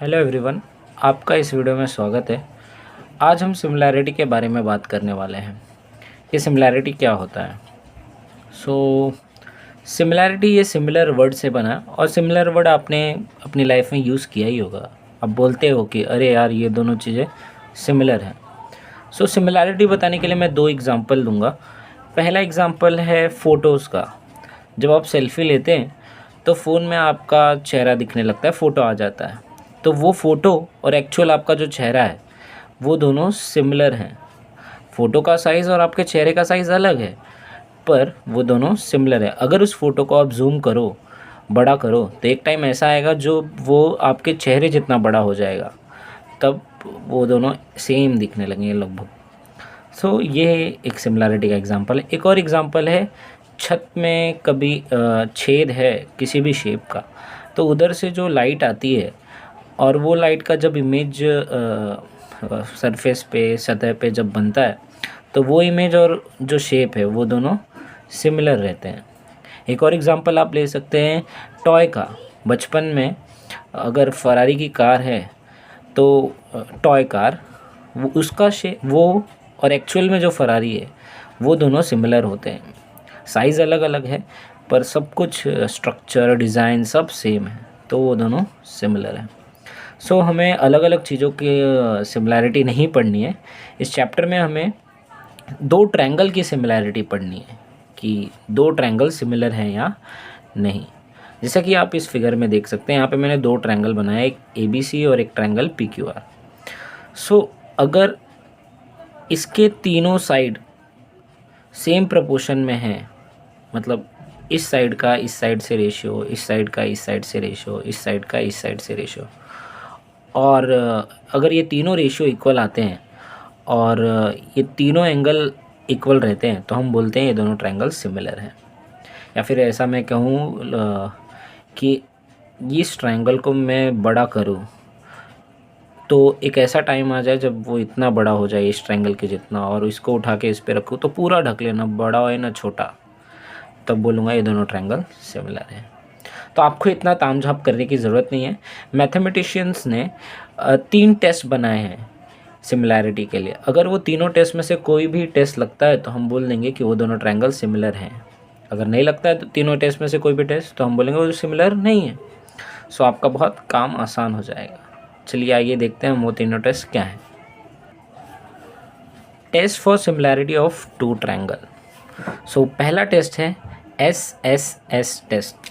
Hello everyone, आपका इस video में स्वागत है। आज हम सिमिलैरिटी के बारे में बात करने वाले हैं। ये सिमिलैरिटी क्या होता है? सिमिलैरिटी ये सिमिलर वर्ड से बना है और सिमिलर वर्ड आपने अपनी लाइफ में यूज़ किया ही होगा। आप बोलते हो कि अरे यार ये दोनों चीज़ें सिमिलर हैं। सिमिलैरिटी बताने के लिए मैं दो एग्जांपल दूंगा। पहला एग्जांपल है फ़ोटोज़ का। जब आप सेल्फ़ी लेते हैं तो फ़ोन में आपका चेहरा दिखने लगता है, फ़ोटो आ जाता है। तो वो फ़ोटो और एक्चुअल आपका जो चेहरा है वो दोनों सिमिलर हैं। फ़ोटो का साइज़ और आपके चेहरे का साइज़ अलग है, पर वो दोनों सिमिलर है। अगर उस फ़ोटो को आप ज़ूम करो, बड़ा करो, तो एक टाइम ऐसा आएगा जो वो आपके चेहरे जितना बड़ा हो जाएगा, तब वो दोनों सेम दिखने लगेंगे लगभग। ये एक सिमिलैरिटी का एग्जांपल है। एक और एग्जांपल है, छत में कभी छेद है किसी भी शेप का, तो उधर से जो लाइट आती है और वो लाइट का जब इमेज सरफेस पे, सतह पे जब बनता है, तो वो इमेज और जो शेप है वो दोनों सिमिलर रहते हैं। एक और एग्जांपल आप ले सकते हैं टॉय का। बचपन में अगर फरारी की कार है तो टॉय कार, वो उसका वो और एक्चुअल में जो फरारी है वो दोनों सिमिलर होते हैं। साइज़ अलग अलग है पर सब कुछ, स्ट्रक्चर, डिज़ाइन सब सेम है, तो वो दोनों सिमिलर हैं। हमें अलग अलग चीज़ों की सिमिलैरिटी नहीं पढ़नी है। इस चैप्टर में हमें दो ट्रायंगल की सिमिलैरिटी पढ़नी है कि दो ट्रायंगल सिमिलर हैं या नहीं। जैसा कि आप इस फिगर में देख सकते हैं, यहाँ पे मैंने दो ट्रायंगल बनाया, एक ABC और एक ट्रायंगल PQR। अगर इसके तीनों साइड सेम प्रपोर्शन में हैं, मतलब इस साइड का इस साइड से रेशियो, इस साइड का इस साइड से रेशियो, इस साइड का इस साइड से रेशियो, और अगर ये तीनों रेशियो इक्वल आते हैं और ये तीनों एंगल इक्वल रहते हैं, तो हम बोलते हैं ये दोनों ट्रायंगल सिमिलर हैं। या फिर ऐसा मैं कहूँ कि इस ट्रायंगल को मैं बड़ा करूँ तो एक ऐसा टाइम आ जाए जब वो इतना बड़ा हो जाए इस ट्रायंगल के जितना, और इसको उठा के इस पे रखूँ तो पूरा ढक लेना, बड़ा हो ना छोटा, तब बोलूँगा ये दोनों ट्रायंगल सिमिलर हैं। तो आपको इतना तामझाम करने की ज़रूरत नहीं है। मैथमेटिशियंस ने 3 टेस्ट बनाए हैं सिमिलैरिटी के लिए। अगर वो तीनों टेस्ट में से कोई भी टेस्ट लगता है तो हम बोल देंगे कि वो दोनों ट्रायंगल सिमिलर हैं। अगर नहीं लगता है तो तीनों टेस्ट में से कोई भी टेस्ट, तो हम बोलेंगे वो सिमिलर नहीं है। आपका बहुत काम आसान हो जाएगा। चलिए आइए देखते हैं वो तीनों टेस्ट क्या हैं। Test for similarity of two triangle. पहला टेस्ट है SSS टेस्ट।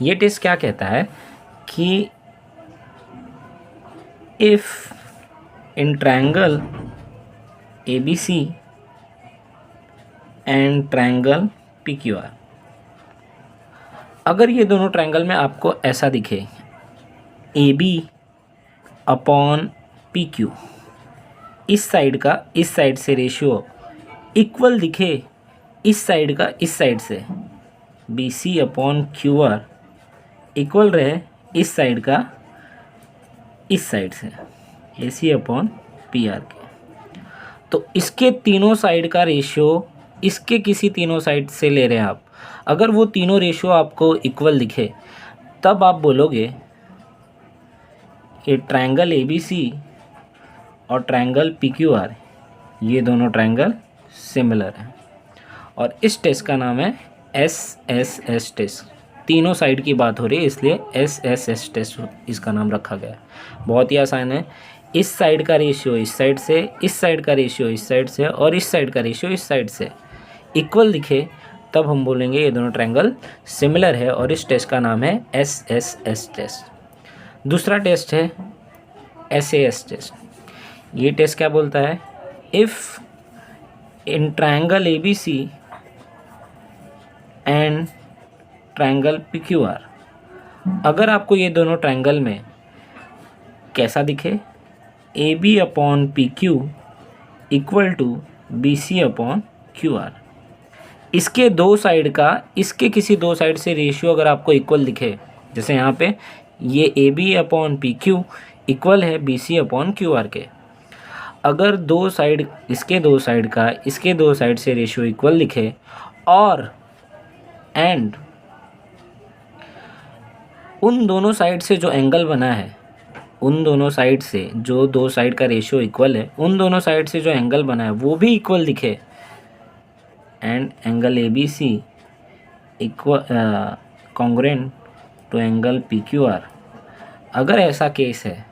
ये टेस्ट क्या कहता है कि if in triangle ABC and triangle PQR, अगर ये दोनों ट्रायंगल में आपको ऐसा दिखे, AB अपॉन PQ, इस साइड का इस साइड से रेशियो इक्वल दिखे इस साइड का इस साइड से, BC अपॉन QR इक्वल रहे इस साइड का इस साइड से, AC अपॉन PR के, तो इसके तीनों साइड का रेशियो इसके किसी तीनों साइड से ले रहे हैं आप। अगर वो तीनों रेशियो आपको इक्वल दिखे, तब आप बोलोगे ये ट्रायंगल ABC और ट्रायंगल PQR, ये दोनों ट्रायंगल सिमिलर हैं। और इस टेस्ट का नाम है SSS टेस्ट। तीनों साइड की बात हो रही है इसलिए SSS टेस्ट इसका नाम रखा गया है। बहुत ही आसान है। इस साइड का रेशियो इस साइड से, इस साइड का रेशियो इस साइड से, और इस साइड का रेशियो इस साइड से इक्वल दिखे, तब हम बोलेंगे ये दोनों ट्रायंगल सिमिलर है, और इस टेस्ट का नाम है SSS टेस्ट। दूसरा टेस्ट है SAS टेस्ट। ये टेस्ट क्या बोलता है, if in triangle ABC and triangle PQR, अगर आपको ये दोनों ट्रायंगल में कैसा दिखे, AB upon PQ equal to BC upon QR, इसके दो साइड का इसके किसी दो साइड से रेशियो अगर आपको इक्वल दिखे, जैसे यहाँ पे ये AB अपॉन PQ इक्वल है BC अपॉन QR के, अगर दो साइड इसके दो साइड का इसके दो साइड से रेशियो इक्वल दिखे, और एंड उन दोनों साइड से जो एंगल बना है उन दोनों साइड से जो दो साइड का रेशियो इक्वल है, उन दोनों साइड से जो एंगल बना है वो भी इक्वल दिखे, and angle A B C equal congruent to angle P Q R. अगर ऐसा केस है,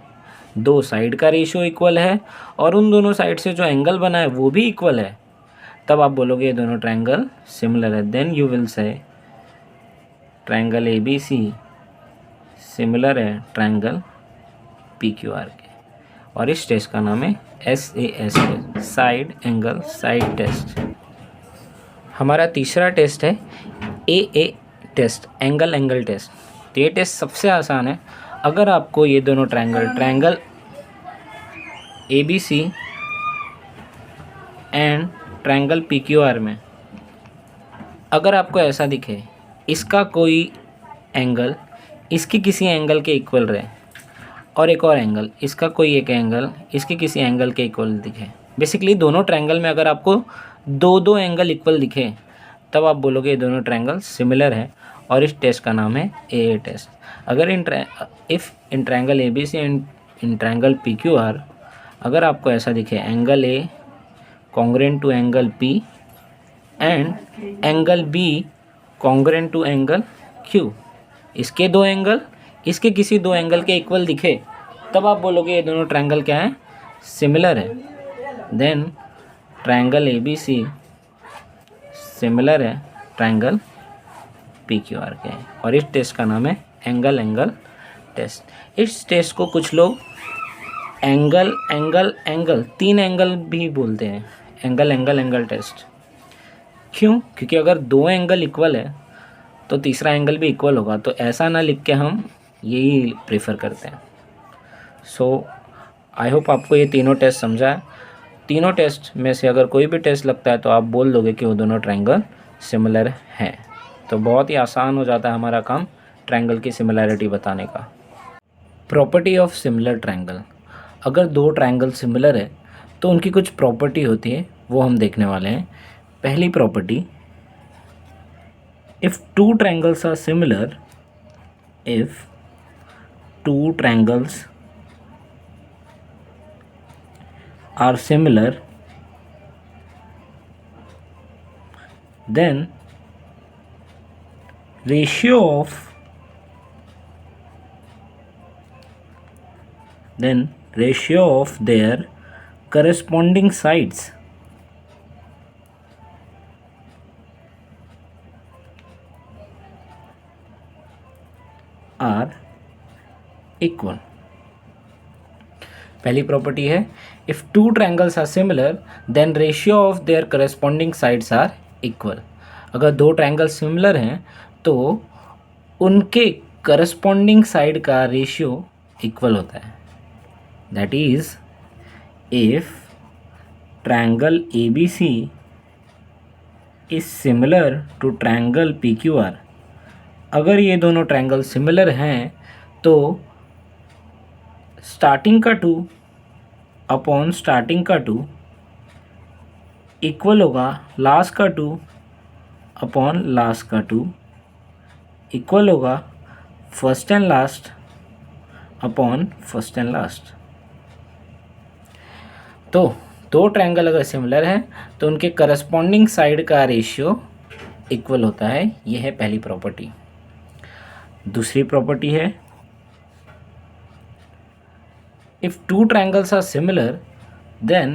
दो साइड का रेशियो इक्वल है और उन दोनों साइड से जो एंगल बना है वो भी इक्वल है, तब आप बोलोगे ये दोनों ट्रायंगल सिमिलर है। Then you will say triangle A B C similar है ट्रायंगल पी क्यू आर के, और इस टेस्ट का नाम है SAS test, side angle side test. हमारा तीसरा टेस्ट है AA test, angle angle test. तो ये टेस्ट सबसे आसान है। अगर आपको ये दोनों triangle ABC and triangle PQR में अगर आपको ऐसा दिखे, इसका कोई एंगल इसकी किसी एंगल के इक्वल रहे, और एक और एंगल इसका कोई एक एंगल इसके किसी एंगल के इक्वल दिखे, बेसिकली दोनों ट्रायंगल में अगर आपको दो एंगल इक्वल दिखे, तब आप बोलोगे ये दोनों ट्रायंगल सिमिलर है, और इस टेस्ट का नाम है AA टेस्ट। अगर if in triangle ABC and in triangle PQR अगर आपको ऐसा दिखे, angle A congruent to angle P and angle B congruent to angle Q, इसके दो एंगल इसके किसी दो एंगल के इक्वल दिखे, तब आप बोलोगे ये दोनों ट्रायंगल क्या है, सिमिलर है। देन ट्रायंगल ABC सिमिलर है ट्रायंगल PQR के, और इस टेस्ट का नाम है एंगल एंगल टेस्ट। इस टेस्ट को कुछ लोग एंगल एंगल एंगल 3 एंगल भी बोलते हैं, एंगल एंगल एंगल टेस्ट। क्यों? क्योंकि अगर दो एंगल इक्वल है तो तीसरा एंगल भी इक्वल होगा, तो ऐसा ना लिख के हम यही प्रेफर करते हैं। सो आई होप आपको ये तीनों टेस्ट समझा है। तीनों टेस्ट में से अगर कोई भी टेस्ट लगता है तो आप बोल दोगे कि वो दोनों ट्रायंगल सिमिलर हैं, तो बहुत ही आसान हो जाता है हमारा काम ट्रायंगल की सिमिलैरिटी बताने का। Property of similar triangle. अगर दो ट्रायंगल सिमिलर है तो उनकी कुछ प्रॉपर्टी होती है, वो हम देखने वाले हैं। पहली property, if two triangles are similar, if two triangles are similar, then ratio of their corresponding sides are equal। पहली प्रॉपर्टी है, if two triangles are similar then ratio of their corresponding sides are equal. अगर दो triangle similar हैं तो उनके corresponding side का ratio equal होता है। That is if triangle ABC is similar to triangle PQR, अगर ये दोनों ट्रायंगल सिमिलर हैं तो स्टार्टिंग का 2 अपॉन स्टार्टिंग का 2 इक्वल होगा लास्ट का 2 अपॉन लास्ट का 2 इक्वल होगा first and last upon first and last. तो दो ट्रायंगल अगर सिमिलर हैं तो उनके करस्पॉन्डिंग साइड का रेशियो इक्वल होता है। यह है पहली प्रॉपर्टी। दूसरी प्रॉपर्टी है, if two triangles are similar then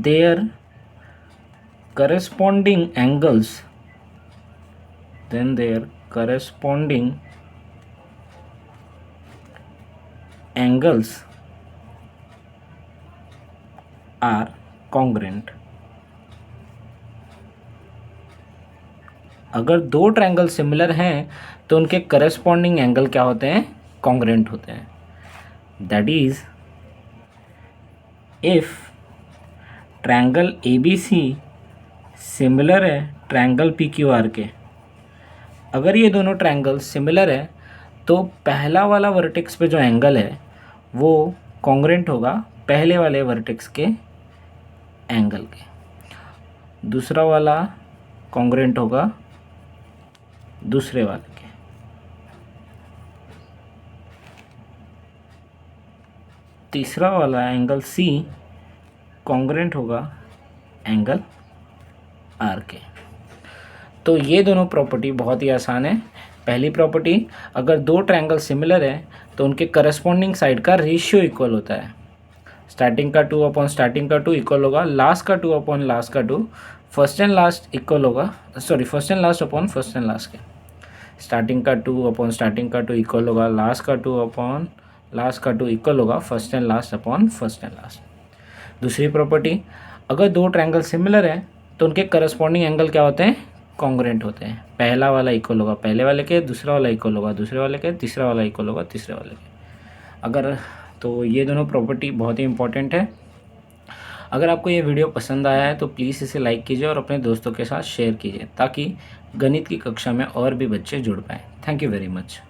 their corresponding angles are congruent। अगर दो ट्रायंगल सिमिलर हैं तो उनके करस्पॉन्डिंग एंगल क्या होते हैं, कॉन्ग्रुएंट होते हैं। That is if triangle ABC similar है ट्रायंगल PQR के, अगर ये दोनों ट्रायंगल सिमिलर है तो पहला वाला वर्टेक्स पे जो एंगल है वो कॉन्ग्रुएंट होगा पहले वाले वर्टेक्स के एंगल के, दूसरा वाला कॉन्ग्रुएंट होगा दूसरे वाले के। तीसरा वाला एंगल सी कॉन्ग्रुएंट होगा एंगल आर के। तो ये दोनों प्रॉपर्टी बहुत ही आसान है। पहली प्रॉपर्टी, अगर दो ट्रायंगल सिमिलर है तो उनके करस्पॉन्डिंग साइड का रेशियो इक्वल होता है। स्टार्टिंग का 2 अपॉन स्टार्टिंग का 2 इक्वल होगा लास्ट का 2 अपॉन लास्ट का 2। फर्स्ट एंड लास्ट इक्वल होगा, sorry first and last upon first and last के। स्टार्टिंग का 2 अपॉन स्टार्टिंग का 2 इक्वल होगा लास्ट का 2 अपॉन लास्ट का 2 इक्वल होगा first and last upon first and last. दूसरी प्रॉपर्टी, अगर दो ट्रायंगल सिमिलर है तो उनके करस्पॉन्डिंग एंगल क्या होते हैं, कॉन्ग्रुएंट होते हैं। पहला वाला इक्वल होगा पहले वाले के, दूसरा वाला इक्वल होगा दूसरे वाले के, तीसरा वाला इक्वल होगा तीसरे वाले के। अगर तो ये दोनों प्रॉपर्टी बहुत ही इंपॉर्टेंट है। अगर आपको ये वीडियो पसंद आया है तो प्लीज़ इसे लाइक कीजिए और अपने दोस्तों के साथ शेयर कीजिए ताकि गणित की कक्षा में और भी बच्चे जुड़ पाएँ। Thank you very much.